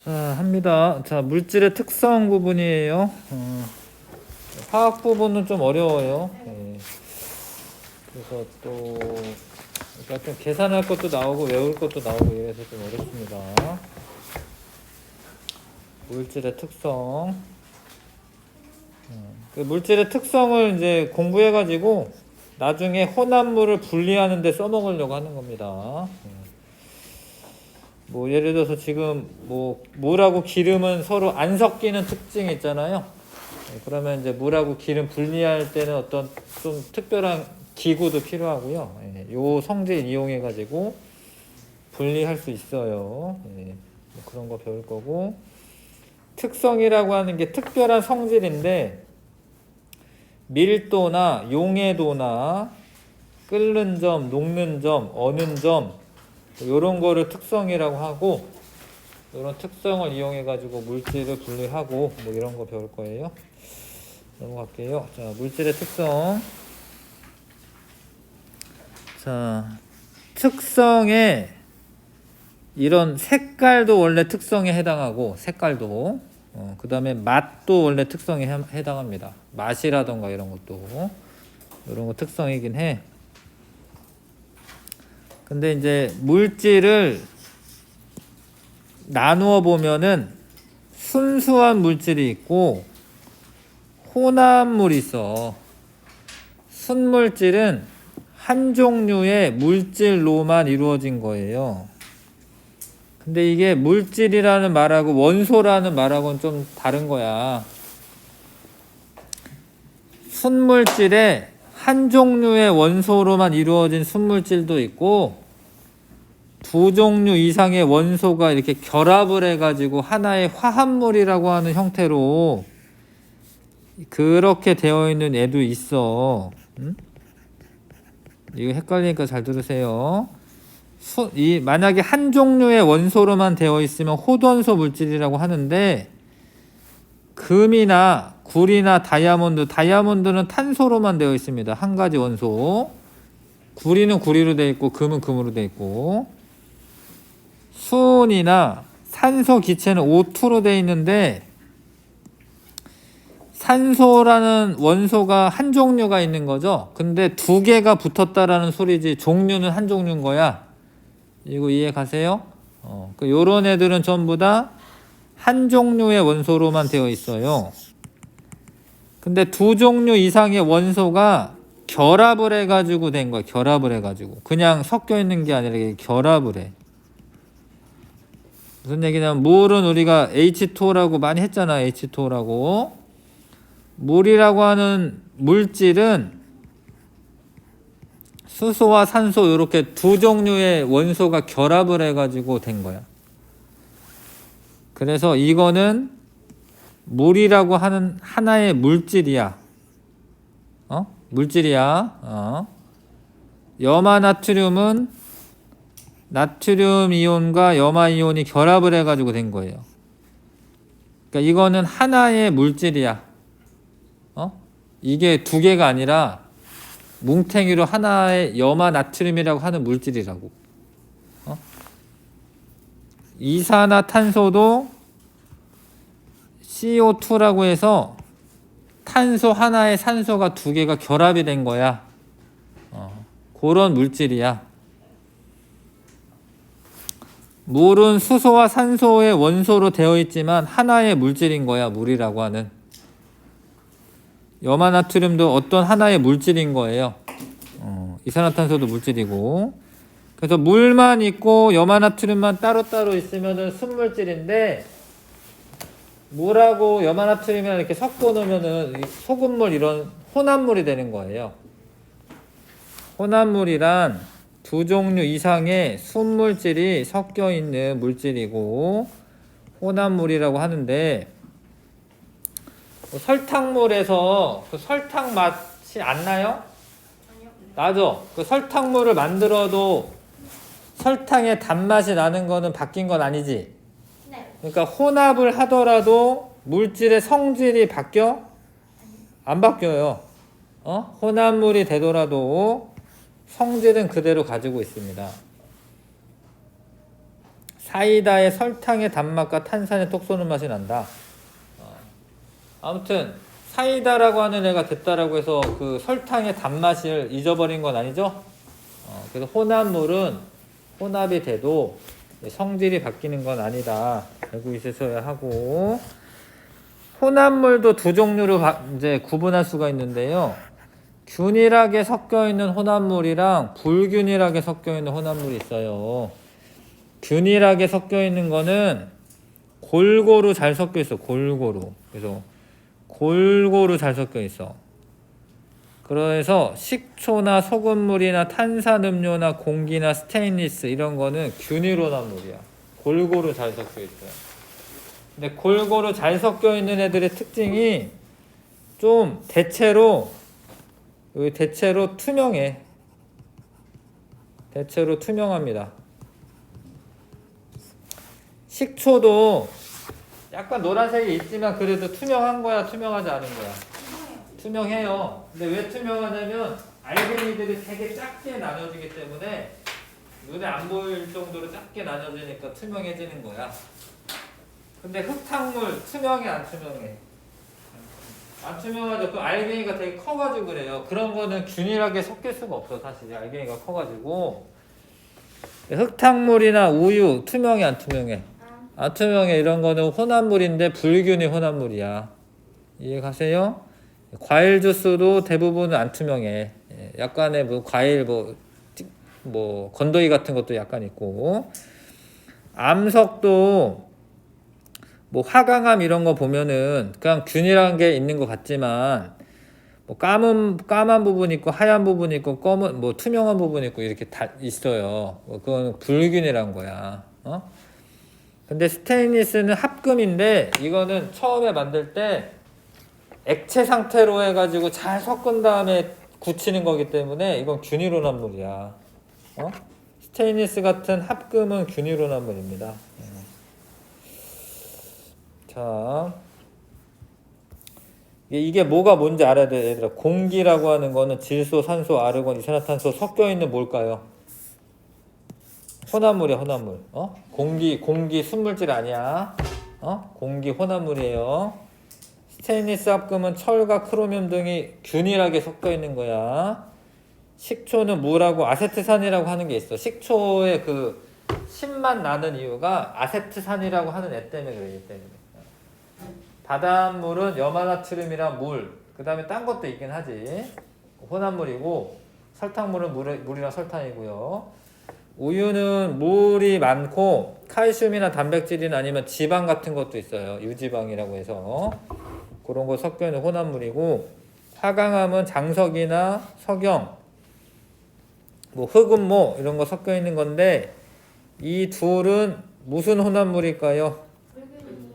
자, 합니다. 자, 물질의 특성 부분이에요. 화학 부분은 좀 어려워요. 예. 그래서 또 좀 계산할 것도 나오고 외울 것도 나오고 이래서 좀 어렵습니다. 물질의 특성. 그 물질의 특성을 이제 공부해가지고 나중에 혼합물을 분리하는 데 써먹으려고 하는 겁니다. 뭐 예를 들어서 지금 뭐 물하고 기름은 서로 안 섞이는 특징이 있잖아요. 그러면 이제 물하고 기름 분리할 때는 어떤 좀 특별한 기구도 필요하고요. 요 성질 이용해 가지고 분리할 수 있어요. 뭐 그런 거 배울 거고, 특성이라고 하는 게 특별한 성질인데 밀도나 용해도나 끓는 점, 녹는 점, 어는 점 이런 거를 특성이라고 하고, 이런 특성을 이용해 가지고 물질을 분리하고 뭐 이런 거 배울 거예요. 넘어갈게요. 자, 물질의 특성. 자, 특성에 이런 색깔도 원래 특성에 해당하고, 색깔도 그 다음에 맛도 원래 특성에 해당합니다. 맛이라던가 이런 것도 이런 거 특성이긴 해. 근데 이제 물질을 나누어 보면은 순수한 물질이 있고 혼합물이 있어. 순물질은 한 종류의 물질로만 이루어진 거예요. 근데 이게 물질이라는 말하고 원소라는 말하고는 좀 다른 거야. 순물질에 한 종류의 원소로만 이루어진 순물질도 있고, 두 종류 이상의 원소가 이렇게 결합을 해가지고 하나의 화합물이라고 하는 형태로 그렇게 되어 있는 애도 있어. 이거 헷갈리니까 잘 들으세요. 만약에 한 종류의 원소로만 되어 있으면 호돈소 물질이라고 하는데, 금이나 구리나 다이아몬드는 탄소로만 되어 있습니다. 한 가지 원소. 구리는 구리로 되어 있고 금은 금으로 되어 있고, 수은이나 산소 기체는 O2로 되어 있는데, 산소라는 원소가 한 종류가 있는 거죠. 근데 두 개가 붙었다라는 소리지 종류는 한 종류인 거야. 이거 이해 가세요? 요런 애들은 전부 다 한 종류의 원소로만 되어 있어요. 근데 두 종류 이상의 원소가 결합을 해가지고 된 거야. 결합을 해가지고. 그냥 섞여 있는 게 아니라 결합을 해. 무슨 얘기냐면, 물은 우리가 H2O라고 많이 했잖아. H2O라고. 물이라고 하는 물질은 수소와 산소 이렇게 두 종류의 원소가 결합을 해가지고 된 거야. 그래서 이거는 물이라고 하는 하나의 물질이야. 물질이야. 염화나트륨은 나트륨 이온과 염화 이온이 결합을 해가지고 된 거예요. 그러니까 이거는 하나의 물질이야. 이게 두 개가 아니라 뭉탱이로 하나의 염화나트륨이라고 하는 물질이라고. 이산화탄소도 CO2라고 해서 탄소 하나에 산소가 두 개가 결합이 된 거야. 그런 물질이야. 물은 수소와 산소의 원소로 되어 있지만 하나의 물질인 거야. 물이라고 하는. 염화나트륨도 어떤 하나의 물질인 거예요. 이산화탄소도 물질이고. 그래서 물만 있고 염화나트륨만 따로따로 있으면은 순물질인데, 물하고 염화나트륨이랑 이렇게 섞어 놓으면은 소금물 이런 혼합물이 되는 거예요. 혼합물이란 두 종류 이상의 순물질이 섞여 있는 물질이고 혼합물이라고 하는데, 설탕물에서 그 설탕 맛이 안 나요? 나죠? 그 설탕물을 만들어도 설탕의 단맛이 나는 거는 바뀐 건 아니지? 네. 그러니까 혼합을 하더라도 물질의 성질이 바뀌어? 안 바뀌어요. 혼합물이 되더라도 성질은 그대로 가지고 있습니다. 사이다의 설탕의 단맛과 탄산의 톡 쏘는 맛이 난다. 아무튼 사이다라고 하는 애가 됐다라고 해서 그 설탕의 단맛을 잊어버린 건 아니죠? 그래서 혼합물은 혼합이 돼도 성질이 바뀌는 건 아니다. 알고 있으셔야 하고, 혼합물도 두 종류로 이제 구분할 수가 있는데요. 균일하게 섞여 있는 혼합물이랑 불균일하게 섞여 있는 혼합물이 있어요. 균일하게 섞여 있는 거는 골고루 잘 섞여 있어. 골고루. 그래서 골고루 잘 섞여 있어. 그래서 식초나 소금물이나 탄산음료나 공기나 스테인리스 이런 거는 균일 혼합물이야. 골고루 잘 섞여 있어요. 근데 골고루 잘 섞여 있는 애들의 특징이 좀 대체로 투명해. 대체로 투명합니다. 식초도 약간 노란색이 있지만 그래도 투명한 거야, 투명하지 않은 거야? 투명해요. 근데 왜 투명하냐면 알갱이들이 되게 작게 나눠지기 때문에 눈에 안 보일 정도로 작게 나눠지니까 투명해지는 거야. 근데 흙탕물 투명해, 안 투명해? 안 투명하죠. 그 알갱이가 되게 커가지고 그래요. 그런 거는 균일하게 섞일 수가 없어. 사실 알갱이가 커가지고. 흙탕물이나 우유 투명해, 안 투명해? 안 투명해. 이런 거는 혼합물인데 불균일 혼합물이야. 이해 가세요? 과일 주스도 대부분은 안 투명해. 약간의 뭐 과일 뭐 건더기 같은 것도 약간 있고, 암석도 뭐 화강암 이런 거 보면은 그냥 균일한 게 있는 것 같지만 뭐 까만 부분 있고 하얀 부분 있고 검은 뭐 투명한 부분 있고 이렇게 다 있어요. 그건 불균일한 거야. 근데 스테인리스는 합금인데 이거는 처음에 만들 때 액체 상태로 해가지고 잘 섞은 다음에 굳히는 거기 때문에 이건 균일 혼합물이야. 스테인리스 같은 합금은 균일 혼합물입니다. 자, 이게 뭐가 뭔지 알아야 돼, 얘들아. 공기라고 하는 거는 질소, 산소, 아르곤, 이산화탄소 섞여 있는 뭘까요? 혼합물이야, 혼합물. 공기 순물질 아니야. 공기 혼합물이에요. 스테인리스 합금은 철과 크로뮴 등이 균일하게 섞여 있는 거야. 식초는 물하고 아세트산이라고 하는 게 있어. 식초의 그 신맛 나는 이유가 아세트산이라고 하는 애 때문에 그래, 얘 때문에. 바닷물은 염화나트륨이랑 물, 그 다음에 딴 것도 있긴 하지. 혼합물이고, 설탕물은 물이랑 설탕이고요. 우유는 물이 많고 칼슘이나 단백질이나 아니면 지방 같은 것도 있어요. 유지방이라고 해서 그런 거 섞여 있는 혼합물이고, 화강암은 장석이나 석영, 뭐 흑음모 이런 거 섞여 있는 건데, 이 둘은 무슨 혼합물일까요?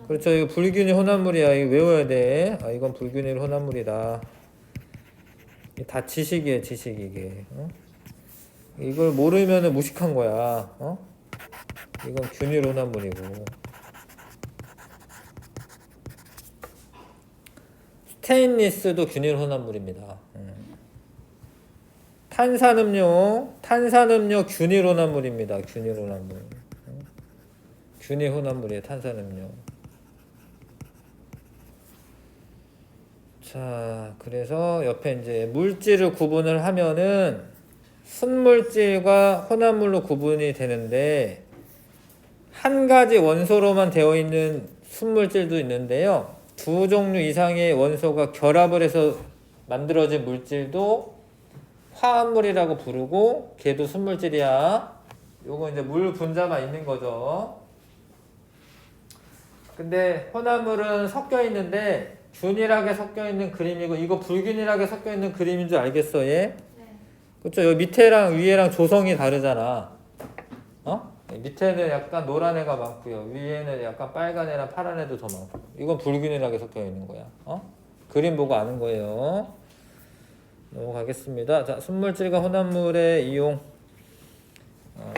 그렇죠. 이거 불균일 혼합물이야. 이거 외워야 돼. 이건 불균일 혼합물이다. 다 지식이에요, 지식 이게. 이걸 모르면은 무식한 거야. 이건 균일 혼합물이고. 스테인리스도 균일 혼합물입니다. 탄산음료 균일 혼합물입니다. 균일 혼합물. 균일 혼합물이에요, 탄산음료. 자, 그래서 옆에 이제 물질을 구분을 하면은 순물질과 혼합물로 구분이 되는데, 한 가지 원소로만 되어 있는 순물질도 있는데요. 두 종류 이상의 원소가 결합을 해서 만들어진 물질도 화합물이라고 부르고, 걔도 순물질이야. 요거 이제 물 분자만 있는 거죠. 근데 혼합물은 섞여 있는데 균일하게 섞여 있는 그림이고, 이거 불균일하게 섞여 있는 그림인 줄 알겠어, 얘? 네. 그렇죠. 여기 밑에랑 위에랑 조성이 다르잖아. 밑에는 약간 노란 애가 많고요. 위에는 약간 빨간 애랑 파란 애도 더 많고. 이건 불균일하게 섞여 있는 거야. 그림 보고 아는 거예요. 넘어가겠습니다. 자, 순물질과 혼합물의 이용.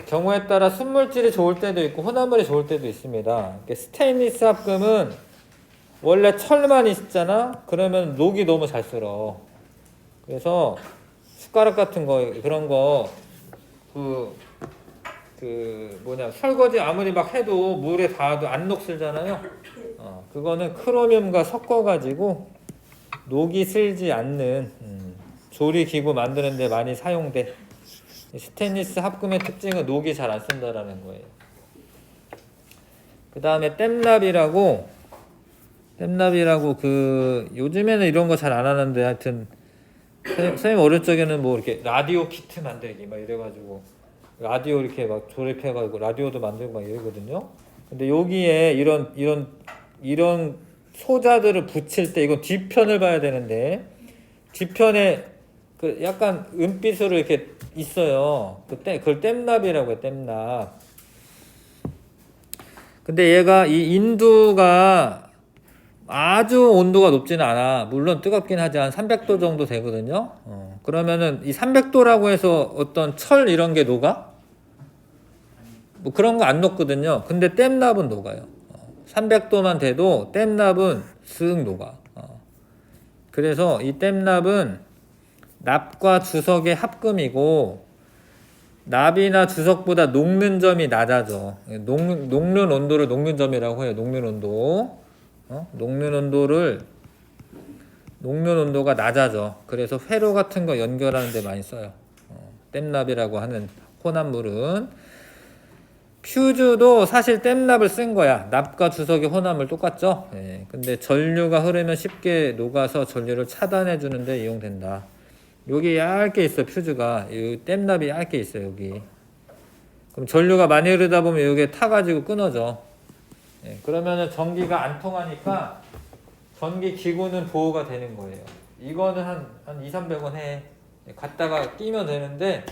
경우에 따라 순물질이 좋을 때도 있고 혼합물이 좋을 때도 있습니다. 스테인리스 합금은 원래 철만 있잖아. 그러면 녹이 너무 잘 쓸어. 그래서 숟가락 같은 거 그런 거 설거지 아무리 막 해도 물에 닿아도 안 녹슬잖아요. 그거는 크로뮴과 섞어가지고 녹이 슬지 않는 조리기구 만드는데 많이 사용돼. 스테인리스 합금의 특징은 녹이 잘 안 쓴다라는 거예요. 그 다음에 땜납이라고 요즘에는 이런 거 잘 안 하는데 하여튼 선생님 어릴 적에는 뭐 이렇게 라디오 키트 만들기 막 이래가지고 라디오 이렇게 막 조립해가지고 라디오도 만들고 막 이러거든요. 근데 여기에 이런 소자들을 붙일 때 이건 뒷편을 봐야 되는데 뒷편에 그 약간 은빛으로 이렇게 있어요. 그걸 땜납이라고 해요. 땜납. 근데 얘가 이 인두가 아주 온도가 높지는 않아. 물론 뜨겁긴 하지만 300도 정도 되거든요. 그러면은 이 300도라고 해서 어떤 철 이런 게 녹아? 뭐 그런 거 안 녹거든요. 근데 땜납은 녹아요. 300도만 돼도 땜납은 쓱 녹아. 그래서 이 땜납은 납과 주석의 합금이고 납이나 주석보다 녹는 점이 낮아져. 녹는 온도를 녹는 점이라고 해요. 녹는 온도. 녹는 온도가 낮아져. 그래서 회로 같은 거 연결하는 데 많이 써요. 땜납이라고 하는 혼합물은. 퓨즈도 사실 땜납을 쓴 거야. 납과 주석의 혼합물 똑같죠? 근데 전류가 흐르면 쉽게 녹아서 전류를 차단해 주는데 이용된다. 여기 얇게 있어. 퓨즈가 이 땜납이 얇게 있어. 여기. 그럼 전류가 많이 흐르다 보면 여기에 타가지고 끊어져. 그러면은 전기가 안 통하니까 전기 기구는 보호가 되는 거예요. 이거는 한 200~300원 해. 갖다가 끼면 되는데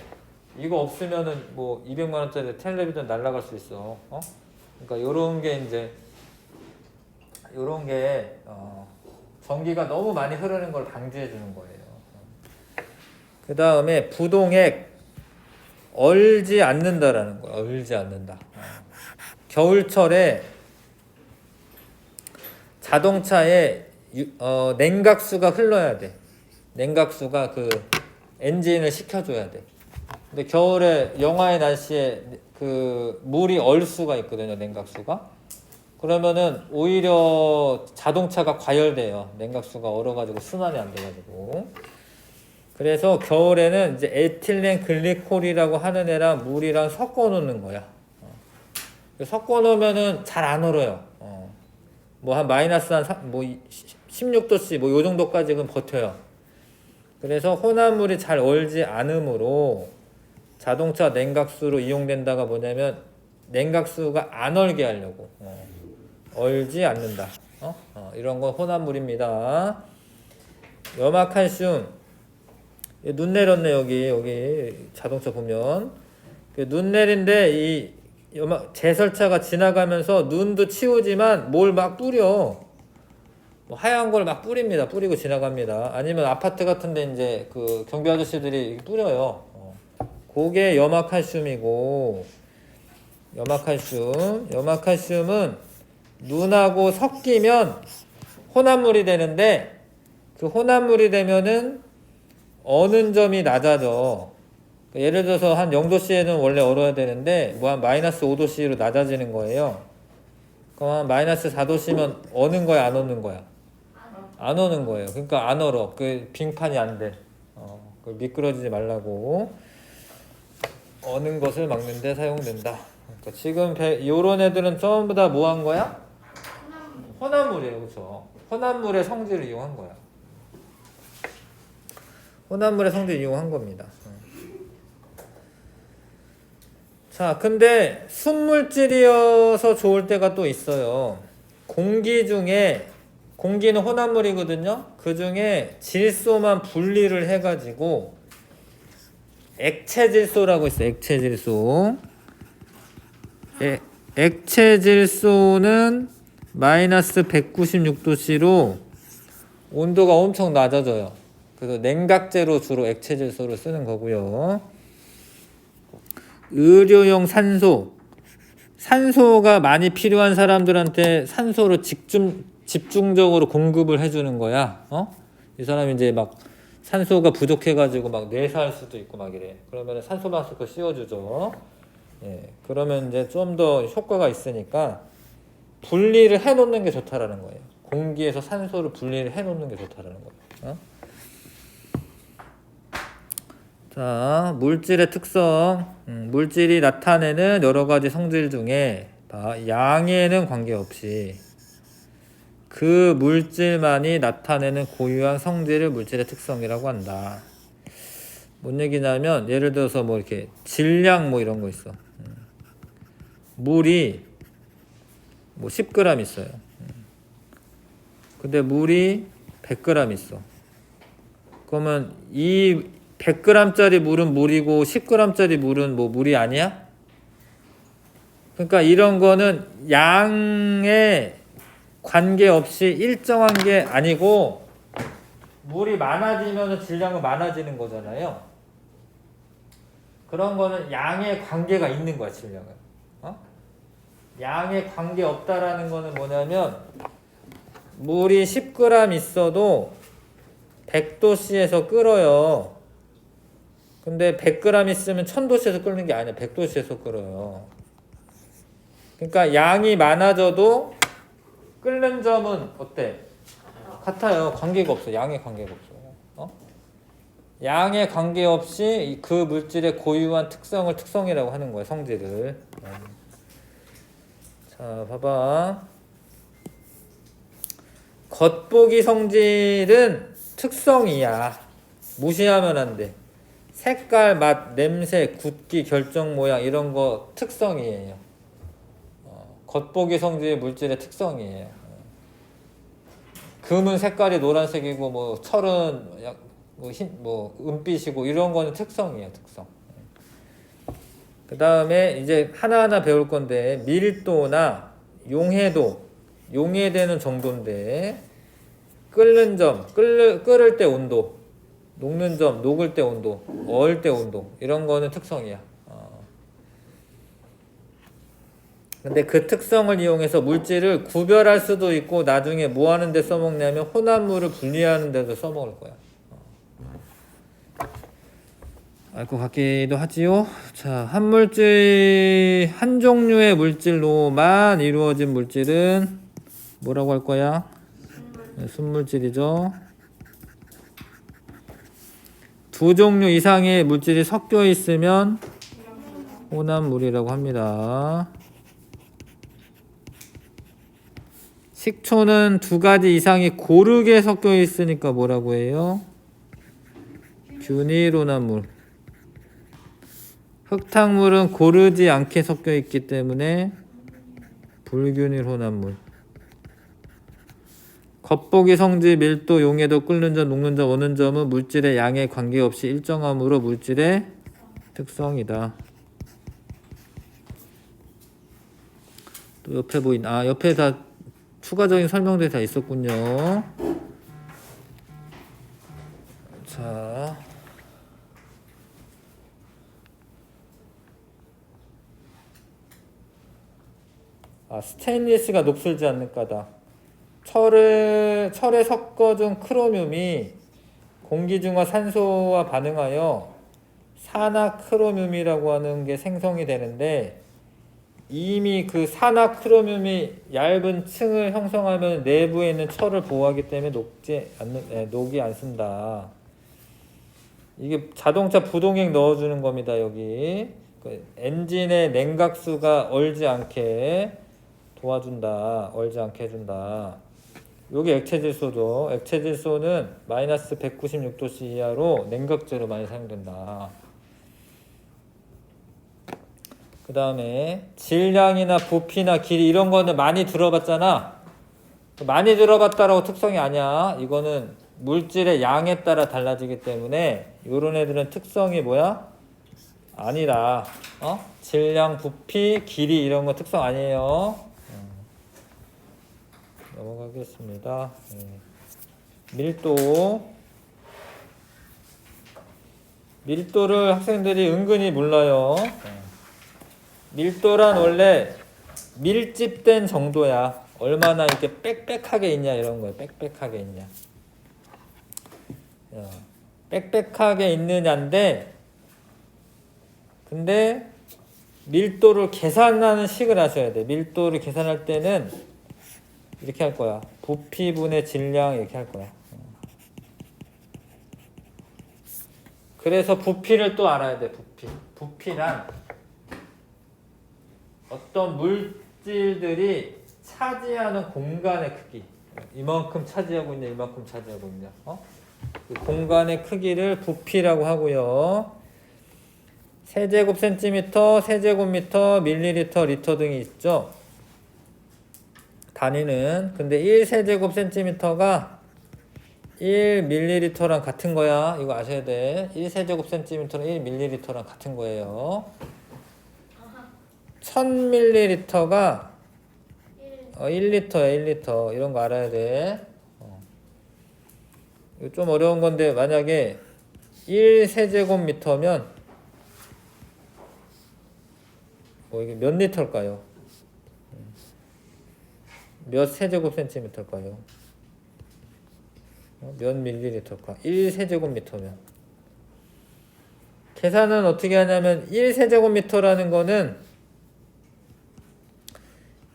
이거 없으면은 뭐 200만 원짜리 텔레비전 날라갈 수 있어. 그러니까 요런 게 전기가 너무 많이 흐르는 걸 방지해 주는 거예요. 그 다음에 부동액 얼지 않는다라는 거야. 얼지 않는다. 겨울철에 자동차에 냉각수가 흘러야 돼. 냉각수가 그 엔진을 식혀줘야 돼. 근데 겨울에 영하의 날씨에 그 물이 얼 수가 있거든요. 냉각수가. 그러면은 오히려 자동차가 과열돼요. 냉각수가 얼어가지고 순환이 안 돼가지고. 그래서 겨울에는 이제 에틸렌 글리콜이라고 하는 애랑 물이랑 섞어 놓는 거야. 섞어 놓으면은 잘 안 얼어요. 뭐 한 마이너스 뭐 16도씨 뭐 요 정도까지는 버텨요. 그래서 혼합물이 잘 얼지 않으므로 자동차 냉각수로 이용된다가 뭐냐면 냉각수가 안 얼게 하려고. 얼지 않는다. 이런 건 혼합물입니다. 염화칼슘. 눈 내렸네. 여기 자동차 보면 눈 내린데 이 제설차가 지나가면서 눈도 치우지만 뭘 막 뿌려. 뭐 하얀 걸 막 뿌립니다. 뿌리고 지나갑니다. 아니면 아파트 같은데 이제 그 경비 아저씨들이 뿌려요. 그게 염화칼슘이고, 염화칼슘은 눈하고 섞이면 혼합물이 되는데 그 혼합물이 되면은 어는 점이 낮아져. 예를 들어서 한 0도씨에는 원래 얼어야 되는데 뭐 한 마이너스 5도씨로 낮아지는 거예요. 그럼 한 마이너스 4도씨면 어는 거야, 안 어는 거야? 안 어는 거예요. 그러니까 안 얼어. 그 빙판이 안 돼. 미끄러지지 말라고. 어는 것을 막는 데 사용된다. 그러니까 지금 요런 애들은 전부 다 뭐 한 거야? 혼합물이에요. 그렇죠? 혼합물의 성질을 이용한 거야. 혼합물의 성질을 이용한 겁니다. 자, 근데 순물질이어서 좋을 때가 또 있어요. 공기는 혼합물이거든요. 그 중에 질소만 분리를 해가지고 액체질소라고 있어요. 액체질소. 액체질소는 마이너스 196도씨로 온도가 엄청 낮아져요. 그래서 냉각제로 주로 액체질소를 쓰는 거고요. 의료용 산소가 많이 필요한 사람들한테 산소를 집중적으로 공급을 해주는 거야. 이 사람이 이제 막 산소가 부족해가지고 막 뇌사할 수도 있고 막 이래. 그러면 산소 마스크 씌워주죠. 예, 그러면 이제 좀 더 효과가 있으니까 분리를 해 놓는 게 좋다라는 거예요. 공기에서 산소를 분리를 해 놓는 게 좋다라는 거예요. 어? 자, 물질의 특성. 물질이 나타내는 여러 가지 성질 중에 양에는 관계없이 그 물질만이 나타내는 고유한 성질을 물질의 특성이라고 한다. 뭔 얘기냐면 예를 들어서 뭐 이렇게 질량 뭐 이런 거 있어. 물이 뭐 10g 있어요. 근데 물이 100g 있어. 그러면 이 100g짜리 물은 물이고 10g짜리 물은 뭐 물이 아니야? 그러니까 이런 거는 양에 관계없이 일정한 게 아니고 물이 많아지면 질량은 많아지는 거잖아요. 그런 거는 양에 관계가 있는 거야, 질량은. 어? 양에 관계 없다라는 거는 뭐냐면 물이 10g 있어도 100도씨에서 끓어요. 근데 100g 있으면 1000도씨에서 끓는 게 아니야. 100도씨에서 끓어요. 그러니까 양이 많아져도 끓는 점은 어때? 같아요. 관계가 없어. 양에 관계가 없어. 어? 양에 관계없이 그 물질의 고유한 특성을 특성이라고 하는 거예요. 성질을. 자, 봐봐. 겉보기 성질은 특성이야. 무시하면 안 돼. 색깔, 맛, 냄새, 굵기, 결정 모양 이런 거 특성이에요. 겉보기 성질의 물질의 특성이에요. 금은 색깔이 노란색이고 뭐 철은 뭐 은빛이고 이런 거는 특성이에요. 특성. 그 다음에 이제 하나하나 배울 건데 밀도나 용해도, 용해되는 정도인데 끓는 점, 끓을 때 온도, 녹는 점, 녹을 때 온도, 얼 때 온도 이런 거는 특성이야. 근데 그 특성을 이용해서 물질을 구별할 수도 있고 나중에 뭐 하는 데 써먹냐면 혼합물을 분리하는 데도 써먹을 거야. 알 것 같기도 하지요. 자, 한 물질, 한 종류의 물질로만 이루어진 물질은 뭐라고 할 거야? 순물질이죠. 두 종류 이상의 물질이 섞여 있으면 혼합물이라고 합니다. 식초는 두 가지 이상이 고르게 섞여 있으니까 뭐라고 해요? 균일 혼합물. 흙탕물은 고르지 않게 섞여 있기 때문에 불균일 혼합물. 겉보기 성질, 밀도, 용해도, 끓는 점, 녹는 점, 오는 점은 물질의 양에 관계없이 일정함으로 물질의 특성이다. 또 옆에 옆에 다 추가적인 설명들이 다 있었군요. 자, 스테인리스가 녹슬지 않는 까다. 철에 섞어둔 크로뮴이 공기 중과 산소와 반응하여 산화크로뮴이라고 하는 게 생성이 되는데 이미 그 산화크로뮴이 얇은 층을 형성하면 내부에 있는 철을 보호하기 때문에 녹이 안 쓴다. 이게 자동차 부동액 넣어주는 겁니다. 여기 그 엔진의 냉각수가 얼지 않게 도와준다. 얼지 않게 해준다. 여기 액체질소죠. 액체질소는 마이너스 196도씨 이하로 냉각제로 많이 사용된다. 그 다음에 질량이나 부피나 길이 이런 거는 많이 들어봤잖아. 많이 들어봤다라고 특성이 아니야. 이거는 물질의 양에 따라 달라지기 때문에 이런 애들은 특성이 뭐야? 아니다. 질량, 부피, 길이 이런 거 특성 아니에요. 넘어가겠습니다. 밀도를 학생들이 은근히 몰라요. 밀도란 원래 밀집된 정도야. 얼마나 이렇게 빽빽하게 있냐 이런 거예요. 빽빽하게 있냐. 빽빽하게 있느냐인데 근데 밀도를 계산하는 식을 아셔야 돼. 밀도를 계산할 때는 이렇게 할 거야. 부피분의 질량 이렇게 할 거야. 그래서 부피를 또 알아야 돼. 부피란 어떤 물질들이 차지하는 공간의 크기. 이만큼 차지하고 있냐, 이만큼 차지하고 있냐. 그 공간의 크기를 부피라고 하고요. 세제곱센티미터, 세제곱미터, 밀리리터, 리터 등이 있죠. 단위는. 근데 1세제곱센티미터가 1밀리리터랑 같은 거야. 이거 아셔야 돼. 1세제곱센티미터는 1밀리리터랑 같은 거예요. 1000밀리리터가 1리터야, 1리터. 이런 거 알아야 돼. 이거 좀 어려운 건데, 만약에 1세제곱미터면, 이게 몇 리터일까요? 몇 세제곱센티미터일까요? 몇 밀리리터일까? 1세제곱미터면. 계산은 어떻게 하냐면, 1세제곱미터라는 거는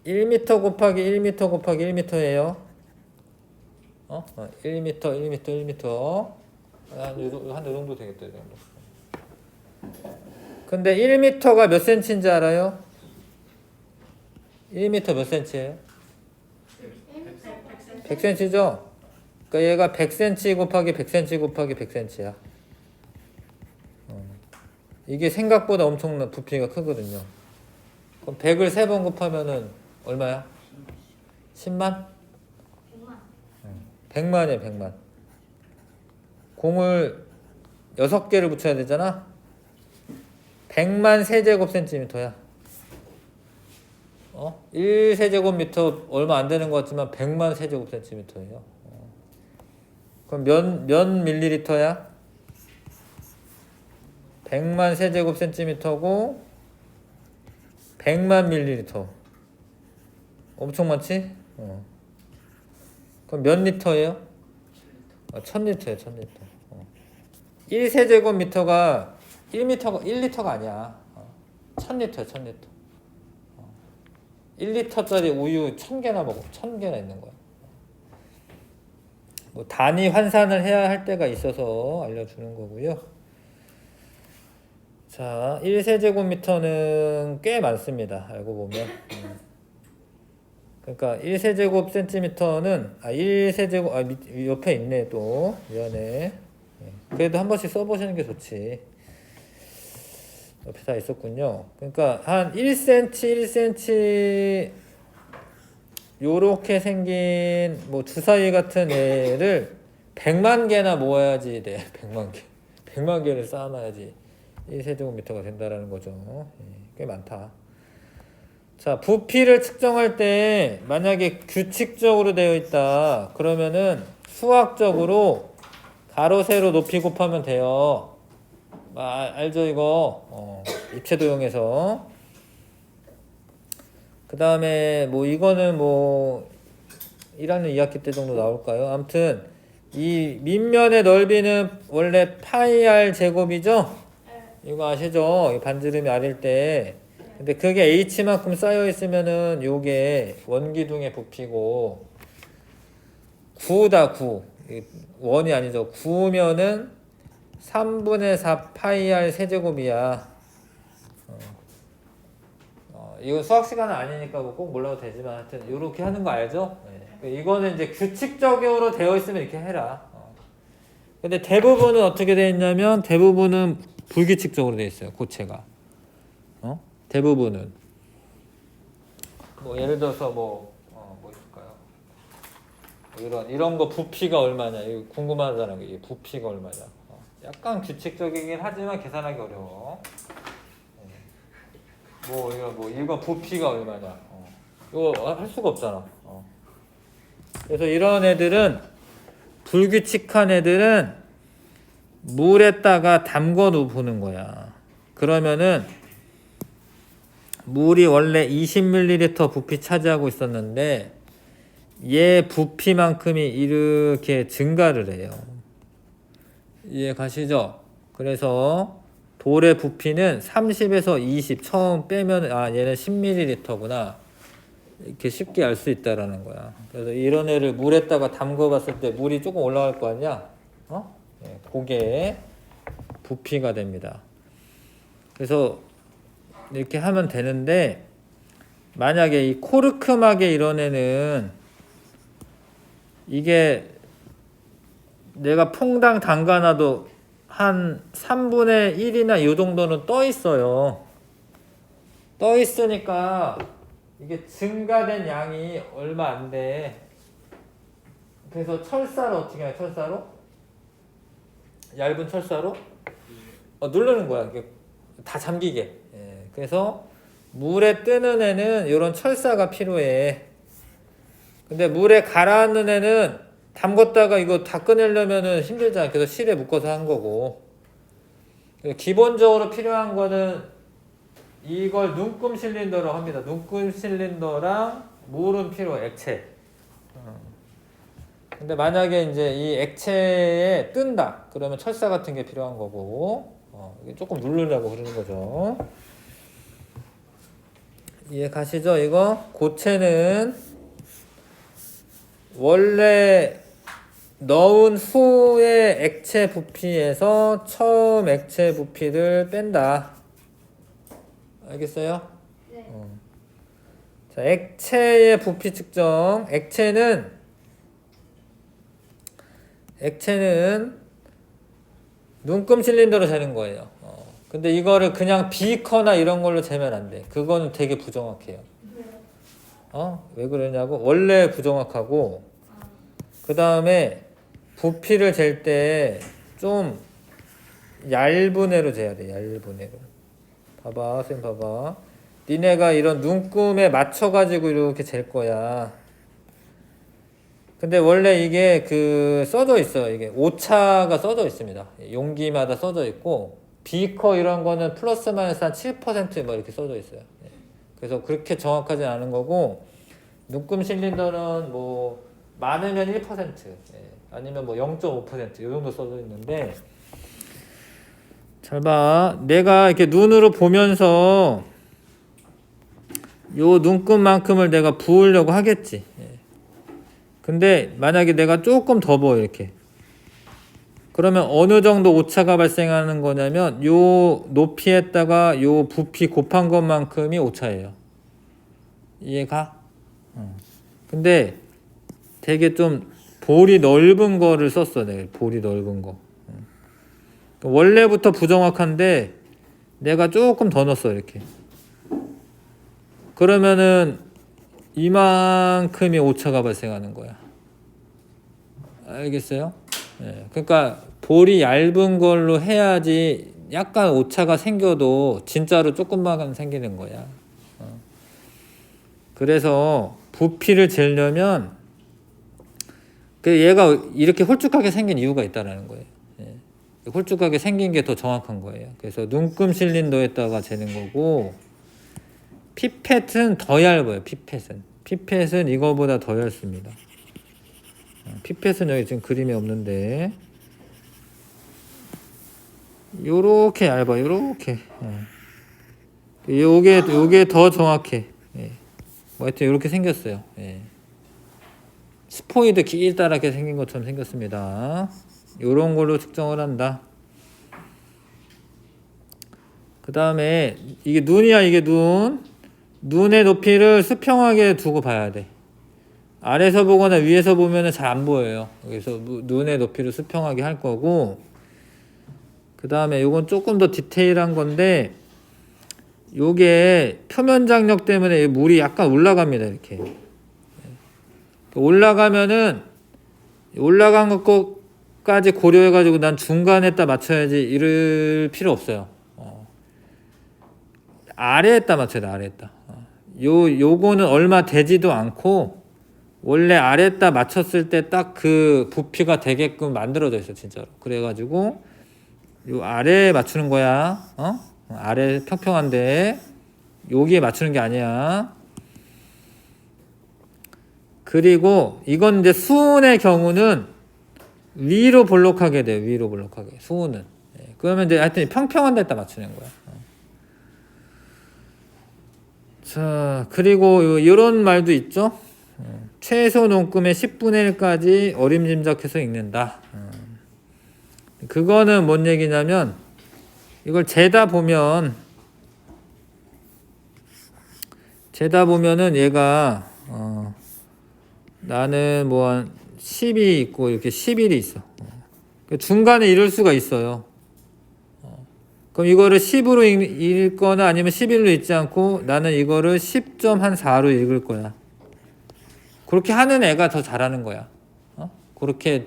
1m 곱하기 1m 곱하기 1m예요. 1m, 1m, 1m. 한 이 정도 되겠다. 이 정도. 근데 1m가 몇 cm인지 알아요? 1m 몇 cm예요? 100cm죠? 그러니까 얘가 100cm 곱하기 100cm 곱하기 100cm야. 이게 생각보다 엄청난 부피가 크거든요. 그럼 100을 3번 곱하면은 얼마야? 10만? 100만이야, 100만. 공을 6개를 붙여야 되잖아? 100만 세제곱센티미터야. 1세제곱미터 얼마 안 되는 것 같지만 100만 세제곱센티미터예요. 그럼 몇 밀리리터야? 100만 세제곱센티미터고 100만 밀리리터. 엄청 많지? 그럼 몇 리터예요? 1000리터예요, 1000리터. 1세제곱미터가 1리터가 아니야. 1000리터야, 1000리터. 1리터짜리 우유 1000개나 먹어. 1000개나 있는 거야. 뭐 단위 환산을 해야 할 때가 있어서 알려주는 거고요. 자, 1세제곱미터는 꽤 많습니다. 알고 보면. 그러니까 1세제곱센티미터는 1세제곱 옆에 있네 또. 미안해. 그래도 한 번씩 써보시는 게 좋지. 옆에 다 있었군요. 그러니까 한 1cm, 1cm 요렇게 생긴 뭐 주사위 같은 애를 100만 개나 모아야지 돼. 100만 개. 100만 개를 쌓아놔야지 1세제곱미터가 된다라는 거죠. 꽤 많다. 자, 부피를 측정할 때 만약에 규칙적으로 되어 있다. 그러면은 수학적으로 가로 세로 높이 곱하면 돼요. 알죠 이거? 입체도형에서. 그 다음에 뭐 이거는 뭐 1학년 2학기 때 정도 나올까요? 아무튼 이 밑면의 넓이는 원래 파이 r 제곱이죠? 이거 아시죠? 이 반지름이 r일 때. 근데 그게 h만큼 쌓여 있으면은 요게 원기둥의 부피고 9다 9. 원이 아니죠. 9면은 3분의 4 파이 r 세제곱이야. 이건 수학 시간은 아니니까 뭐 꼭 몰라도 되지만 하여튼 이렇게 하는 거 알죠? 네. 이거는 이제 규칙적으로 되어 있으면 이렇게 해라. 근데 대부분은 어떻게 되어 있냐면 대부분은 불규칙적으로 되어 있어요. 고체가. 대부분은. 뭐 예를 들어서 뭐 있을까요? 이런 거 부피가 얼마냐? 이거 궁금하잖아요. 이게 부피가 얼마냐? 약간 규칙적이긴 하지만 계산하기 어려워. 이거 부피가 얼마냐? 이거 할 수가 없잖아. 그래서 이런 애들은 불규칙한 애들은 물에다가 담궈 보는 거야. 그러면은 물이 원래 20ml 부피 차지하고 있었는데 얘 부피만큼이 이렇게 증가를 해요. 이해 가시죠? 그래서 돌의 부피는 30에서 20 처음 빼면 얘는 10ml구나 이렇게 쉽게 알 수 있다라는 거야. 그래서 이런 애를 물에다가 담궈 봤을 때 물이 조금 올라갈 거 아니야? 그게 부피가 됩니다. 그래서 이렇게 하면 되는데, 만약에 이 코르크막에 이런 애는 이게 내가 퐁당 담가놔도 한 3분의 1이나 이 정도는 떠 있어요. 떠 있으니까 이게 증가된 양이 얼마 안 돼. 그래서 철사로 어떻게 해? 철사로? 얇은 철사로? 누르는 거야. 이게 다 잠기게. 그래서 물에 뜨는 애는 이런 철사가 필요해. 근데 물에 가라앉는 애는 담궜다가 이거 다 꺼내려면은 힘들잖아. 그래서 실에 묶어서 한 거고. 기본적으로 필요한 거는 이걸 눈금 실린더로 합니다. 눈금 실린더랑 물은 필요해. 액체. 근데 만약에 이제 이 액체에 뜬다. 그러면 철사 같은 게 필요한 거고. 이게 조금 누르려고 그러는 거죠. 이해 가시죠? 이거 고체는 원래 넣은 후의 액체 부피에서 처음 액체 부피를 뺀다. 알겠어요? 네. 자, 액체의 부피 측정. 액체는 눈금 실린더로 재는 거예요. 근데 이거를 그냥 비커나 이런 걸로 재면 안 돼. 그거는 되게 부정확해요. 왜 그러냐고? 원래 부정확하고, 그 다음에 부피를 잴 때 좀 얇은 애로 재야 돼. 얇은 애로. 봐봐, 쌤 봐봐. 니네가 이런 눈금에 맞춰가지고 이렇게 잴 거야. 근데 원래 이게 써져 있어요. 이게 오차가 써져 있습니다. 용기마다 써져 있고, 비커 이런 거는 플러스 마이너스 한 7% 뭐 이렇게 써져 있어요. 그래서 그렇게 정확하지 않은 거고, 눈금 실린더는 뭐 많으면 1%, 아니면 뭐 0.5% 이 정도 써져 있는데, 잘 봐. 내가 이렇게 눈으로 보면서 요 눈금만큼을 내가 부으려고 하겠지. 근데 만약에 내가 조금 더 부어 이렇게. 그러면 어느 정도 오차가 발생하는 거냐면 요 높이에다가 요 부피 곱한 것만큼이 오차예요. 이해가? 근데 되게 좀 볼이 넓은 거를 썼어. 내가 볼이 넓은 거. 원래부터 부정확한데 내가 조금 더 넣었어. 이렇게. 그러면은 이만큼의 오차가 발생하는 거야. 알겠어요? 그러니까 볼이 얇은 걸로 해야지 약간 오차가 생겨도 진짜로 조금만 생기는 거야. 그래서 부피를 재려면 얘가 이렇게 홀쭉하게 생긴 이유가 있다라는 거예요. 홀쭉하게 생긴 게 더 정확한 거예요. 그래서 눈금 실린더에다가 재는 거고, 피펫은 더 얇아요. 피펫은 이거보다 더 얇습니다. 피펫은 여기 지금 그림이 없는데 요렇게 얇아. 요렇게. 요게 더 정확해. 뭐 하여튼 요렇게 생겼어요. 스포이드 길다랗게 생긴 것처럼 생겼습니다. 요런 걸로 측정을 한다. 그 다음에 이게 눈이야. 이게 눈의 높이를 수평하게 두고 봐야 돼. 아래서 보거나 위에서 보면 잘 안 보여요. 그래서 눈의 높이를 수평하게 할 거고, 그 다음에 요건 조금 더 디테일한 건데, 요게 표면 장력 때문에 물이 약간 올라갑니다. 이렇게 올라가면은 올라간 것까지 고려해가지고 난 중간에다 맞춰야지 이럴 필요 없어요. 아래에다 맞춰야 돼. 아래에다. 요거는 얼마 되지도 않고 원래 아래에다 맞췄을 때 딱 그 부피가 되게끔 만들어져 있어. 진짜로. 그래가지고 요 아래에 맞추는 거야. 아래 평평한데 여기에 맞추는 게 아니야. 그리고 이건 이제 수은의 경우는 위로 볼록하게 돼요. 위로 볼록하게. 수은은. 그러면 이제 하여튼 평평한 데다 맞추는 거야. 자, 그리고 이런 말도 있죠. 최소 논금의 10분의 1까지 어림짐작해서 읽는다. 그거는 뭔 얘기냐면 이걸 재다 보면은 얘가 나는 뭐 한 10이 있고 이렇게 11이 있어. 중간에 이럴 수가 있어요. 그럼 이거를 10으로 읽거나 아니면 11로 읽지 않고 나는 이거를 10.4로 읽을 거야. 그렇게 하는 애가 더 잘하는 거야. 그렇게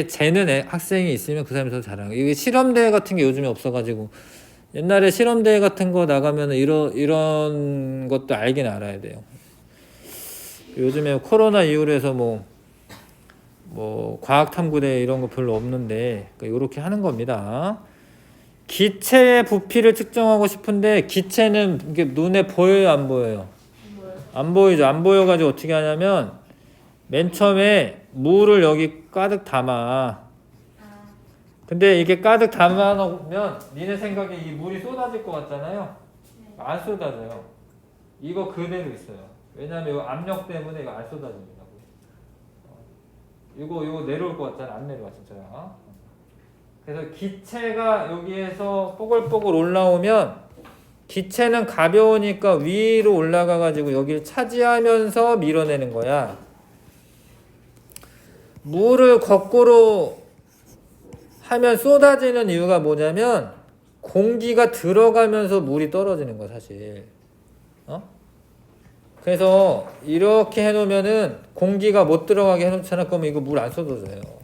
재는 학생이 있으면 그 사람이 더 잘하는 거야. 이게 실험대회 같은 게 요즘에 없어가지고 옛날에 실험대회 같은 거 나가면 이런 것도 알긴 알아야 돼요. 요즘에 코로나 이후로 해서 뭐 과학탐구대 이런 거 별로 없는데 이렇게 하는 겁니다. 기체의 부피를 측정하고 싶은데 기체는 이게 눈에 보여요, 안 보여요? 안 보이죠. 안 보여가지고 어떻게 하냐면 맨 처음에 물을 여기 가득 담아. 근데 이게 가득 담아 놓으면 니네 생각에 이 물이 쏟아질 것 같잖아요. 안 쏟아져요. 이거 그대로 있어요. 왜냐면 이 압력 때문에 이거 안 쏟아집니다. 이거 내려올 것 같잖아. 안 내려와 진짜요. 그래서 기체가 여기에서 뽀글뽀글 올라오면 기체는 가벼우니까 위로 올라가 가지고 여기를 차지하면서 밀어내는 거야. 물을 거꾸로 하면 쏟아지는 이유가 뭐냐면 공기가 들어가면서 물이 떨어지는 거야 사실. 그래서 이렇게 해놓으면은 공기가 못 들어가게 해놓잖아. 그러면 이거 물 안 쏟아져요.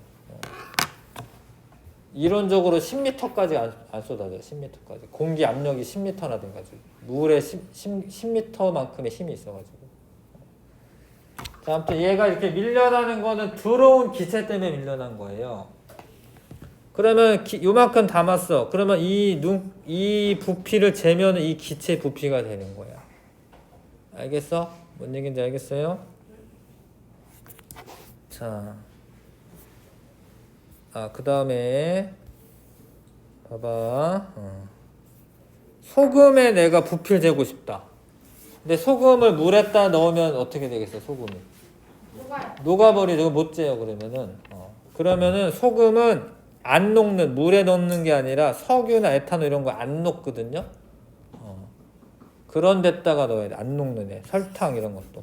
이론적으로 10m까지 안 쏟아져요. 10m까지. 공기 압력이 10m나 돼가지고 물에 10m만큼의 힘이 있어가지고. 자, 아무튼 얘가 이렇게 밀려나는 거는 들어온 기체 때문에 밀려난 거예요. 그러면 요만큼 담았어. 그러면 이 부피를 재면 이 기체 부피가 되는 거야. 알겠어? 뭔 얘기인지 알겠어요? 자, 그 다음에 봐봐. 소금에 내가 부피를 재고 싶다. 근데 소금을 물에다 넣으면 어떻게 되겠어? 소금이 녹아버리죠. 못 재요. 그러면은 소금은 안 녹는, 물에 넣는 게 아니라 석유나 에탄올 이런 거 안 녹거든요. 그런 데다가 넣어야 돼. 안 녹는 애. 설탕 이런 것도.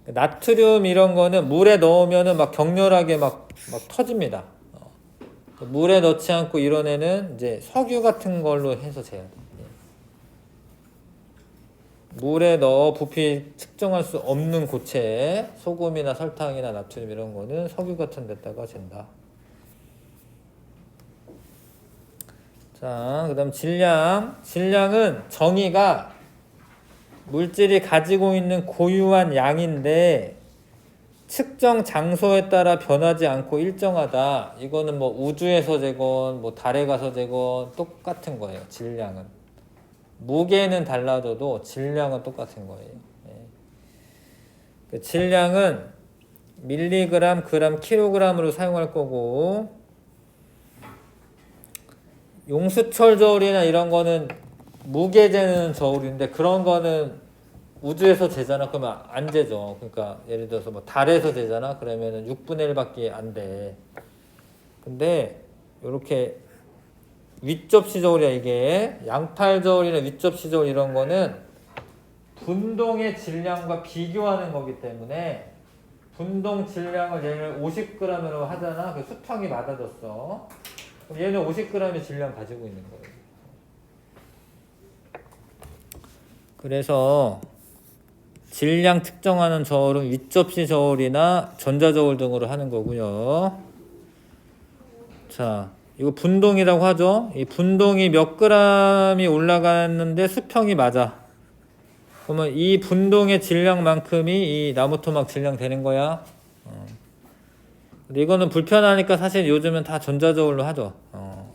나트륨 이런 거는 물에 넣으면은 막 격렬하게 막 터집니다. 물에 넣지 않고 이런 애는 이제 석유 같은 걸로 해서 재야 돼. 물에 넣어 부피 측정할 수 없는 고체, 소금이나 설탕이나 나트륨 이런 거는 석유 같은 데다가 잰다. 자, 그 다음 질량. 질량은 정의가 물질이 가지고 있는 고유한 양인데 측정 장소에 따라 변하지 않고 일정하다. 이거는 뭐 우주에서 재건 뭐 달에 가서 재건 똑같은 거예요. 질량은. 무게는 달라져도 질량은 똑같은 거예요. 그 질량은 밀리그램, 그램, 킬로그램으로 사용할 거고 용수철 저울이나 이런 거는 무게 재는 저울인데 그런 거는 우주에서 재잖아. 그러면 안 재죠. 그러니까 예를 들어서 뭐 달에서 재잖아. 그러면은 6분의 1밖에 안 돼. 근데 요렇게 윗접시 저울이야 이게. 양팔 저울이나 윗접시 저울 이런 거는 분동의 질량과 비교하는 거기 때문에 분동 질량을 얘를 50g으로 하잖아. 그 수평이 맞아졌어. 그럼 얘는 50g의 질량 가지고 있는 거예요. 그래서 질량 측정하는 저울은 윗접시 저울이나 전자저울 등으로 하는 거고요. 자, 이거 분동이라고 하죠. 이 분동이 몇 g이 올라갔는데 수평이 맞아. 그러면 이 분동의 질량만큼이 이 나무토막 질량 되는 거야. 근데 이거는 불편하니까 사실 요즘은 다 전자저울로 하죠.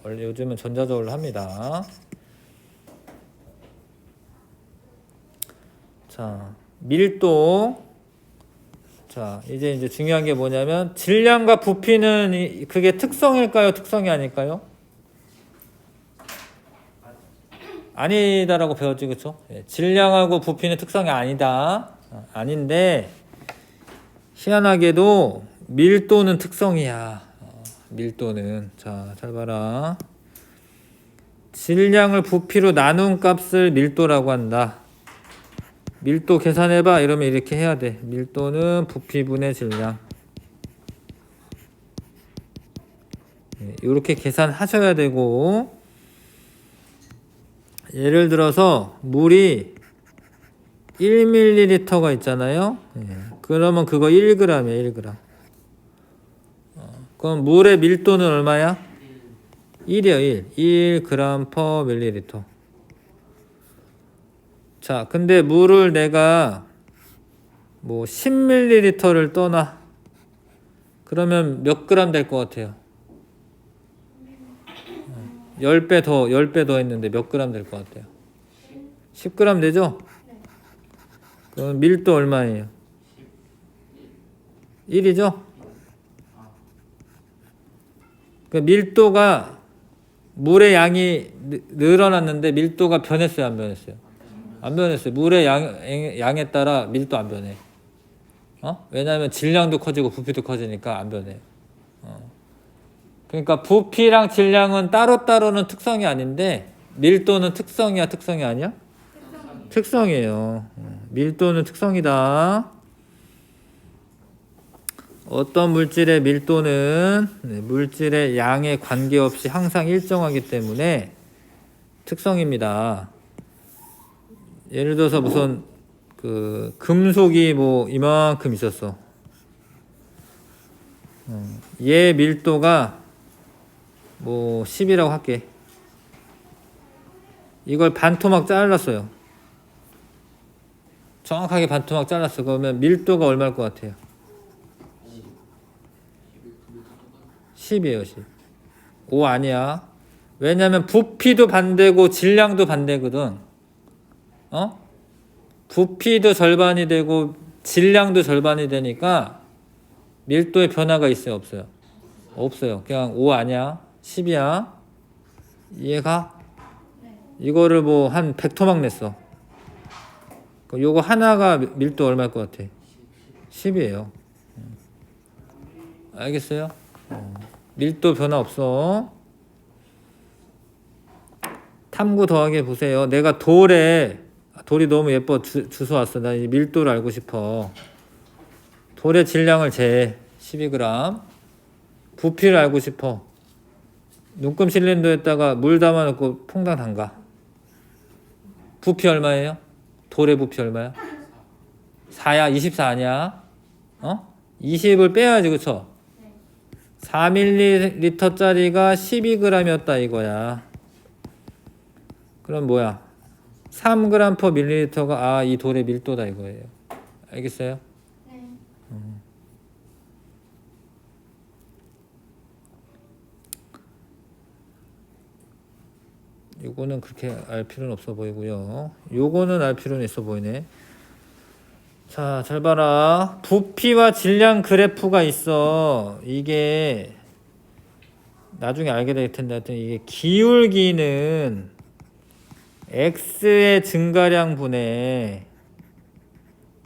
원래 요즘은 전자저울로 합니다. 자, 밀도. 자, 이제 중요한 게 뭐냐면 질량과 부피는 그게 특성일까요? 특성이 아닐까요? 아니다라고 배웠지, 그쵸? 예, 질량하고 부피는 특성이 아니다. 아닌데 희한하게도 밀도는 특성이야. 밀도는. 자, 잘 봐라. 질량을 부피로 나눈 값을 밀도라고 한다. 밀도 계산해봐 이러면 이렇게 해야 돼. 밀도는 부피분의 질량. 이렇게 계산하셔야 되고, 예를 들어서 물이 1ml가 있잖아요. 그러면 그거 1g이야. 1g. 그럼 물의 밀도는 얼마야? 1이요. 1 1g per ml. 자, 근데 물을 내가 뭐 10ml를 떠나. 그러면 몇 그램 될 것 같아요? 10배 더 했는데 몇 그램 될 것 같아요? 10g 되죠? 그럼 밀도 얼마예요? 1이죠? 그 밀도가 물의 양이 늘어났는데 밀도가 변했어요, 안 변했어요? 안 변했어요. 물의 양에 따라 밀도 안 변해. 왜냐하면 질량도 커지고 부피도 커지니까 안 변해. 그러니까 부피랑 질량은 따로따로는 특성이 아닌데 밀도는 특성이야, 특성이 아니야? 특성이에요. 밀도는 특성이다. 어떤 물질의 밀도는 물질의 양에 관계없이 항상 일정하기 때문에 특성입니다. 예를 들어서 무슨 그 금속이 뭐 이만큼 있었어. 얘 밀도가 뭐 10이라고 할게. 이걸 반토막 잘랐어요. 정확하게 반토막 잘랐어. 그러면 밀도가 얼마일 것 같아요? 10이에요, 10. 5 아니야. 왜냐면 부피도 반대고 질량도 반대거든. 부피도 절반이 되고 질량도 절반이 되니까 밀도의 변화가 있어요, 없어요? 없어요. 그냥 5 아니야. 10이야. 이해가? 이거를 뭐 한 100토막 냈어. 요거 하나가 밀도 얼마일 것 같아? 10이에요. 알겠어요? 밀도 변화 없어. 탐구 더하기 보세요. 내가 돌이 너무 예뻐 주워 왔어. 나 이 밀도를 알고 싶어. 돌의 질량을 재. 12g. 부피를 알고 싶어. 눈금 실린더에다가 물 담아놓고 퐁당 담가. 부피 얼마예요? 돌의 부피 얼마야? 4야? 24 아니야? 20을 빼야지, 그쵸? 4ml짜리가 12g이었다 이거야. 그럼 뭐야? 3g per ml가 이 돌의 밀도다 이거예요. 알겠어요? 네. 요거는 그렇게 알 필요는 없어 보이고요. 요거는 알 필요는 있어 보이네. 자, 잘 봐라. 부피와 질량 그래프가 있어. 이게 나중에 알게 될 텐데 하여튼 이게 기울기는 x의 증가량 분의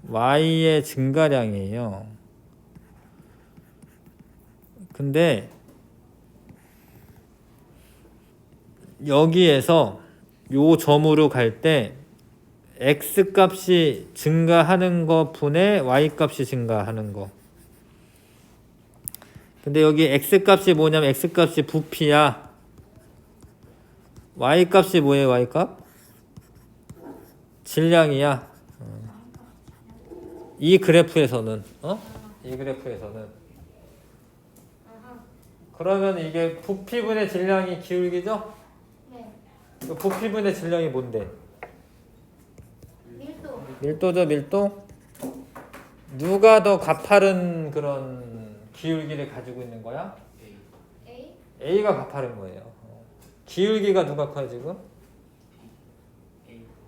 y의 증가량이에요. 근데 여기에서 요 점으로 갈 때 x 값이 증가하는 거 분의 y 값이 증가하는 거. 근데 여기 x 값이 뭐냐면 x 값이 부피야. y 값이 뭐예요? y 값? 질량이야. 이 그래프에서는 이 그래프에서는 그러면 이게 부피분의 질량이 기울기죠? 네. 부피분의 질량이 뭔데? 밀도죠, 밀도. 누가 더 가파른 그런 기울기를 가지고 있는 거야? A가 가파른 거예요. 기울기가 누가 커요 지금?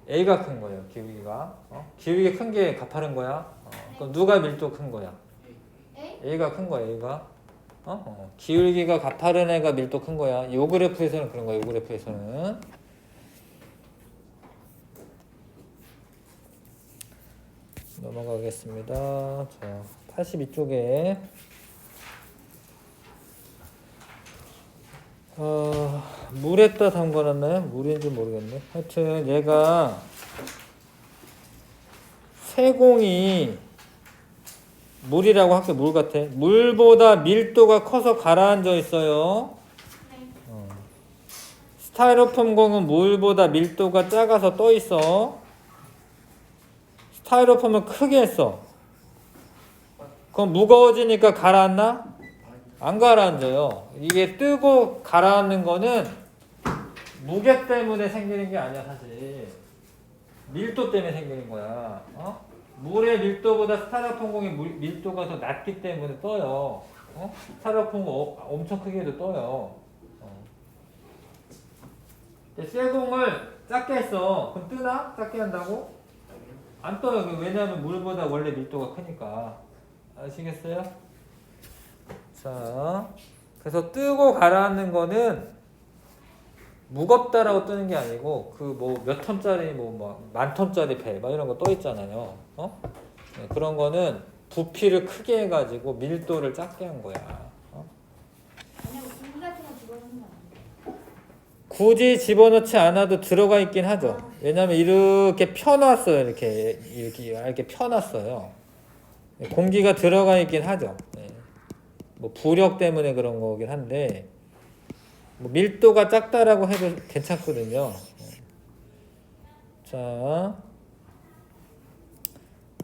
A가 큰 거예요. 기울기가. 기울기 큰 게 가파른 거야. 그럼 누가 밀도 큰 거야? A가 큰 거야, A가. 기울기가 가파른 애가 밀도 큰 거야. 요 그래프에서는 그런 거야, 요 그래프에서는. 넘어가겠습니다. 자, 82쪽에. 물에다 담궈놨나요? 물인지 모르겠네. 하여튼, 얘가 세공이 물이라고 할게. 물 같아. 물보다 밀도가 커서 가라앉아 있어요. 스타이로폼 공은 물보다 밀도가 작아서 떠 있어. 스타이로폼을 크게 했어. 그럼 무거워지니까 가라앉나? 안 가라앉아요. 이게 뜨고 가라앉는 거는 무게 때문에 생기는 게 아니야, 사실. 밀도 때문에 생기는 거야. 물의 밀도보다 스타이로폼 공의 밀도가 더 낮기 때문에 떠요. 스타이로폼 공 엄청 크게도 떠요. 쇠공을 작게 했어. 그럼 뜨나? 작게 한다고? 안 떠요. 왜냐하면 물보다 원래 밀도가 크니까. 아시겠어요? 자, 그래서 뜨고 가라앉는 거는 무겁다라고 뜨는 게 아니고 그 뭐 몇 톤짜리 뭐 만 톤짜리 배 막 이런 거 떠 있잖아요. 네, 그런 거는 부피를 크게 해가지고 밀도를 작게 한 거야. 굳이 집어넣지 않아도 들어가 있긴 하죠. 왜냐면 이렇게 펴놨어요. 이렇게 펴놨어요. 공기가 들어가 있긴 하죠. 네. 뭐 부력 때문에 그런 거긴 한데 뭐 밀도가 작다라고 해도 괜찮거든요. 자,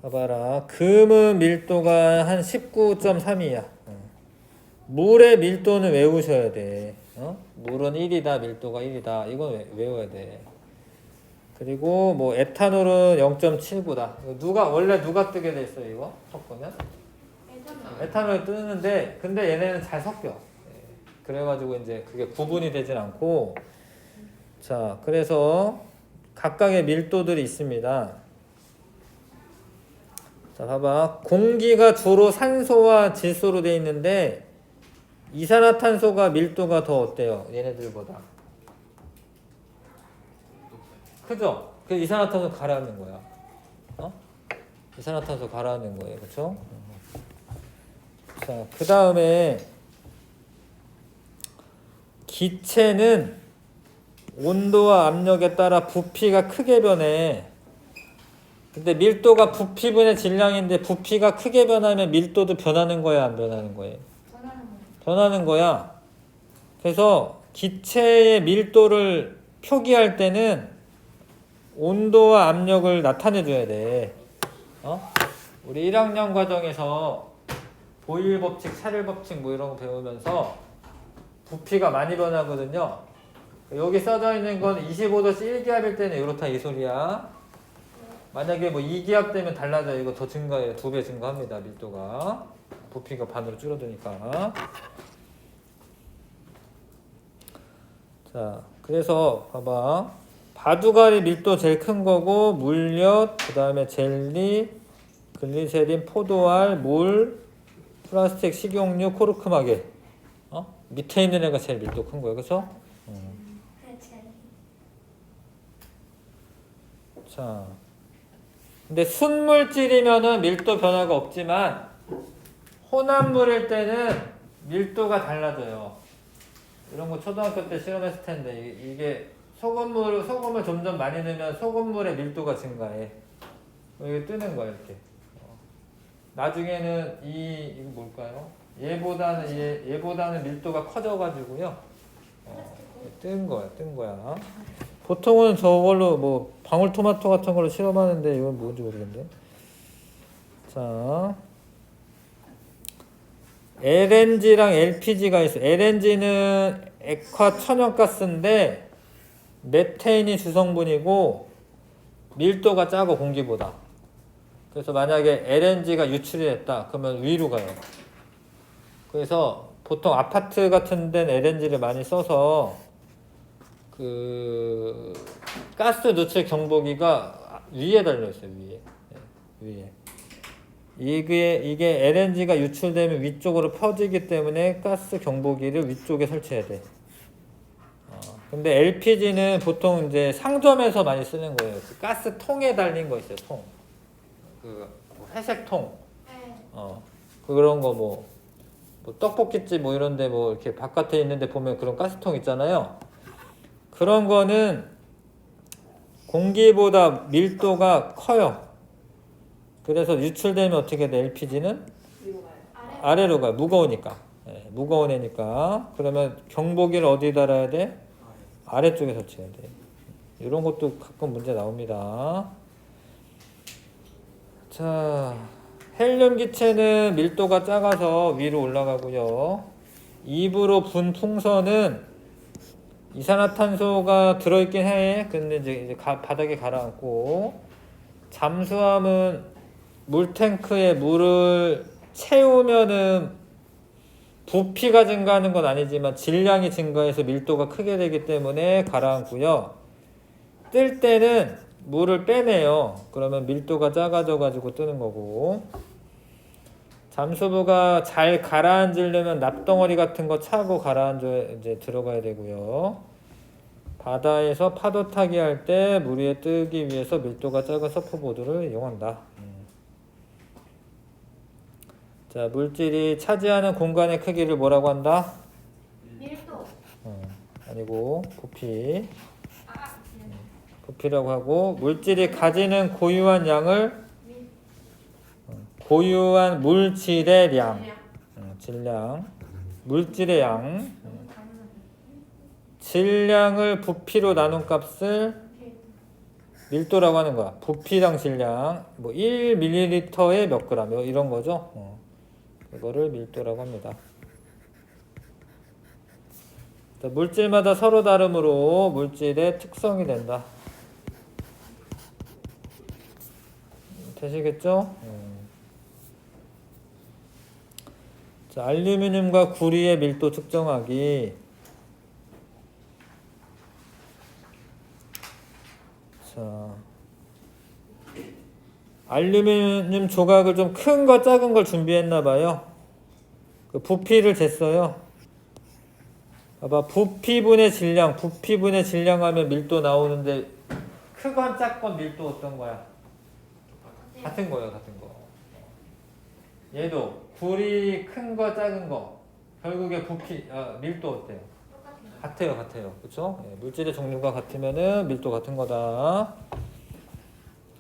봐봐라. 금은 밀도가 한 19.3이야. 물의 밀도는 외우셔야 돼. 물은 1이다, 밀도가 1이다. 이건 외워야 돼. 그리고 뭐 에탄올은 0.79다. 원래 누가 뜨게 돼 있어 이거? 섞으면? 에탄올이 뜨는데 근데 얘네는 잘 섞여. 그래가지고 이제 그게 구분이 되진 않고, 자, 그래서 각각의 밀도들이 있습니다. 자, 봐봐. 공기가 주로 산소와 질소로 되어 있는데 이산화탄소가 밀도가 더 어때요? 얘네들보다 크죠? 그 이산화탄소 가라앉는 거야. 이산화탄소 가라앉는 거예요. 그렇죠? 자, 그 다음에 기체는 온도와 압력에 따라 부피가 크게 변해. 근데 밀도가 부피분의 질량인데 부피가 크게 변하면 밀도도 변하는 거야, 안 변하는 거예요? 변하는 거야. 그래서 기체의 밀도를 표기할 때는 온도와 압력을 나타내 줘야 돼. 우리 1학년 과정에서 보일 법칙, 샤를 법칙 뭐 이런 거 배우면서 부피가 많이 변하거든요. 여기 써져 있는 건 25도씨 1기압일 때는 이렇다 이 소리야. 만약에 뭐 2기압 되면 달라져요. 이거 더 증가해요. 2배 증가합니다. 밀도가. 부피가 반으로 줄어드니까. 자, 그래서 봐봐. 바둑알이 밀도 제일 큰 거고, 물엿, 그 다음에 젤리, 글리세린, 포도알, 물, 플라스틱, 식용유, 코르크마개. 밑에 있는 애가 제일 밀도 큰 거예요. 그쵸? 자, 근데 순물질이면은 밀도 변화가 없지만 혼합물일 때는 밀도가 달라져요. 이런 거 초등학교 때 실험했을 텐데 이게 소금을 점점 많이 넣으면 소금물의 밀도가 증가해. 이게 뜨는 거야 이렇게. 나중에는 이거 뭘까요? 얘보다는 밀도가 커져가지고요. 뜬 거야. 보통은 저걸로 뭐 방울토마토 같은 걸로 실험하는데 이건 뭔지 모르겠네. 자, LNG랑 LPG가 있어. LNG는 액화 천연가스인데 메테인이 주성분이고 밀도가 작아 공기보다. 그래서 만약에 LNG가 유출이 됐다 그러면 위로 가요. 그래서 보통 아파트 같은 데는 LNG를 많이 써서 그 가스 누출 경보기가 위에 달려 있어요. 위에. 이게 LNG가 유출되면 위쪽으로 퍼지기 때문에 가스 경보기를 위쪽에 설치해야 돼. 근데 LPG는 보통 이제 상점에서 많이 쓰는 거예요. 그 가스 통에 달린 거 있어요. 통. 그 회색 통. 네. 그런 거 뭐 떡볶이집 뭐 이런데 뭐 이렇게 바깥에 있는데 보면 그런 가스통 있잖아요. 그런 거는 공기보다 밀도가 커요. 그래서 유출되면 어떻게 돼? LPG는 아래로 가요. 무거우니까. 네, 무거운 애니까. 그러면 경보기를 어디 달아야 돼? 아래쪽에 설치해야 돼. 이런 것도 가끔 문제 나옵니다. 자, 헬륨 기체는 밀도가 작아서 위로 올라가고요. 입으로 분 풍선은 이산화탄소가 들어있긴 해. 근데 이제 바닥에 가라앉고, 잠수함은 물탱크에 물을 채우면은 부피가 증가하는 건 아니지만 질량이 증가해서 밀도가 크게 되기 때문에 가라앉고요. 뜰 때는 물을 빼내요. 그러면 밀도가 작아져 가지고 뜨는 거고, 잠수부가 잘 가라앉으려면 납덩어리 같은 거 차고 가라앉아 이제 들어가야 되고요. 바다에서 파도 타기 할 때 물 위에 뜨기 위해서 밀도가 작은 서프보드를 이용한다. 자, 물질이 차지하는 공간의 크기를 뭐라고 한다? 밀도. 아니고 부피. 부피라고 하고, 물질이 가지는 고유한 양을 고유한 물질의 양. 질량. 물질의 양. 질량을 부피로 나눈 값을 밀도라고 하는 거야. 부피당 질량. 뭐 1ml에 몇 그램 이런 거죠. 그거를 밀도라고 합니다. 물질마다 서로 다름으로 물질의 특성이 된다. 되시겠죠? 자, 알루미늄과 구리의 밀도 측정하기. 자, 알루미늄 조각을 좀 큰 거 작은 걸 준비했나봐요. 그 부피를 쟀어요. 봐봐, 부피분의 질량 하면 밀도 나오는데, 크건 작건 밀도 어떤 거야? 같은 거예요, 같은 거. 얘도 구리 큰 거 작은 거 결국에 부피 밀도 어때요? 같아요. 그렇죠? 네, 물질의 종류가 같으면은 밀도 같은 거다.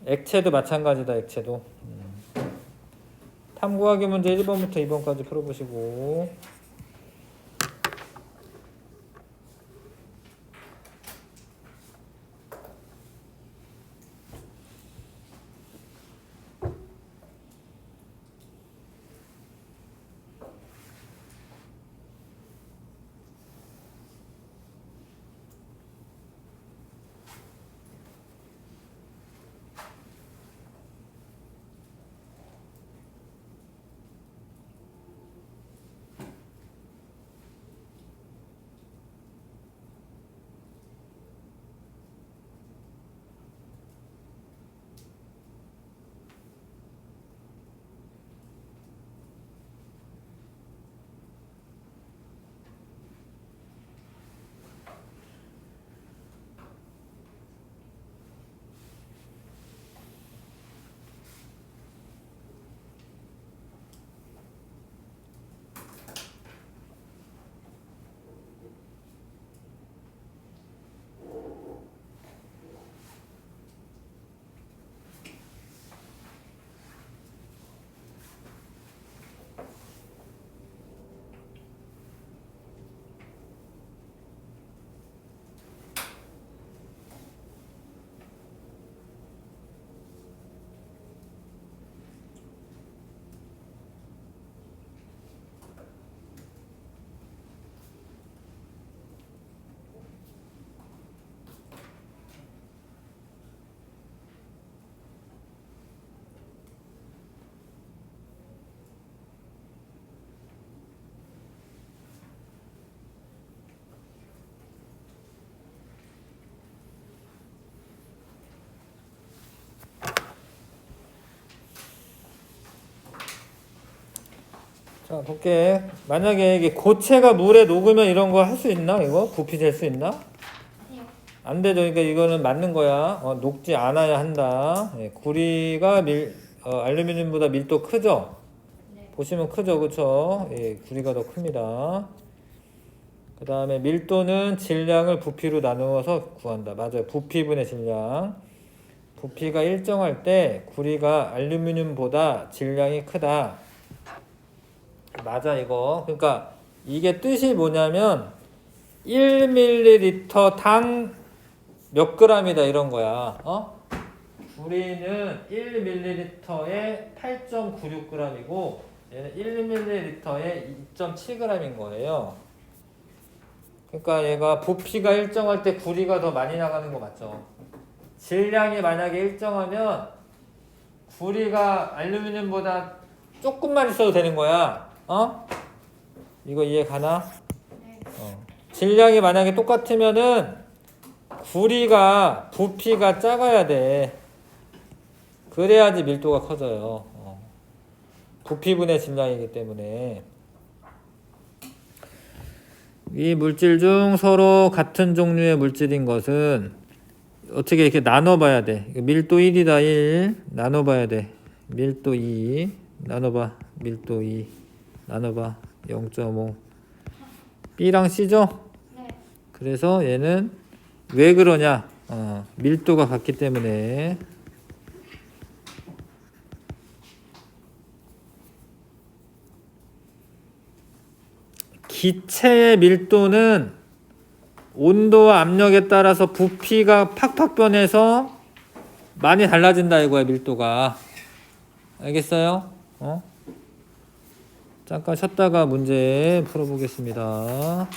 액체도 마찬가지다. 액체도. 탐구하기 문제 1번부터 2번까지 풀어보시고. 자, 볼게. 만약에 이게 고체가 물에 녹으면 이런 거 할 수 있나? 이거 부피 될 수 있나? 아니요. 안 되죠. 그러니까 이거는 맞는 거야. 녹지 않아야 한다. 예, 구리가 알루미늄보다 밀도 크죠? 네. 보시면 크죠, 그쵸? 예, 구리가 더 큽니다. 그 다음에 밀도는 질량을 부피로 나누어서 구한다. 맞아요. 부피분의 질량. 부피가 일정할 때 구리가 알루미늄보다 질량이 크다. 맞아, 이거. 그러니까 이게 뜻이 뭐냐면 1ml 당 몇 g이다 이런 거야. 구리는 1ml에 8.96g이고 얘는 1ml에 2.7g인 거예요. 그러니까 얘가 부피가 일정할 때 구리가 더 많이 나가는 거 맞죠? 질량이 만약에 일정하면 구리가 알루미늄보다 조금만 있어도 되는 거야. 이거 이해 가나? 네. 질량이 만약에 똑같으면은 구리가 부피가 작아야 돼. 그래야지 밀도가 커져요. 부피분의 질량이기 때문에. 이 물질 중 서로 같은 종류의 물질인 것은 어떻게 이렇게 나눠봐야 돼. 밀도 1이다 1 나눠봐야 돼. 밀도 2 나눠봐. 밀도 2 나눠봐. 0.5 B랑 C죠? 네. 그래서 얘는 왜 그러냐? 밀도가 같기 때문에. 기체의 밀도는 온도와 압력에 따라서 부피가 팍팍 변해서 많이 달라진다 이거야, 밀도가. 알겠어요? 잠깐 쉬었다가 문제 풀어보겠습니다.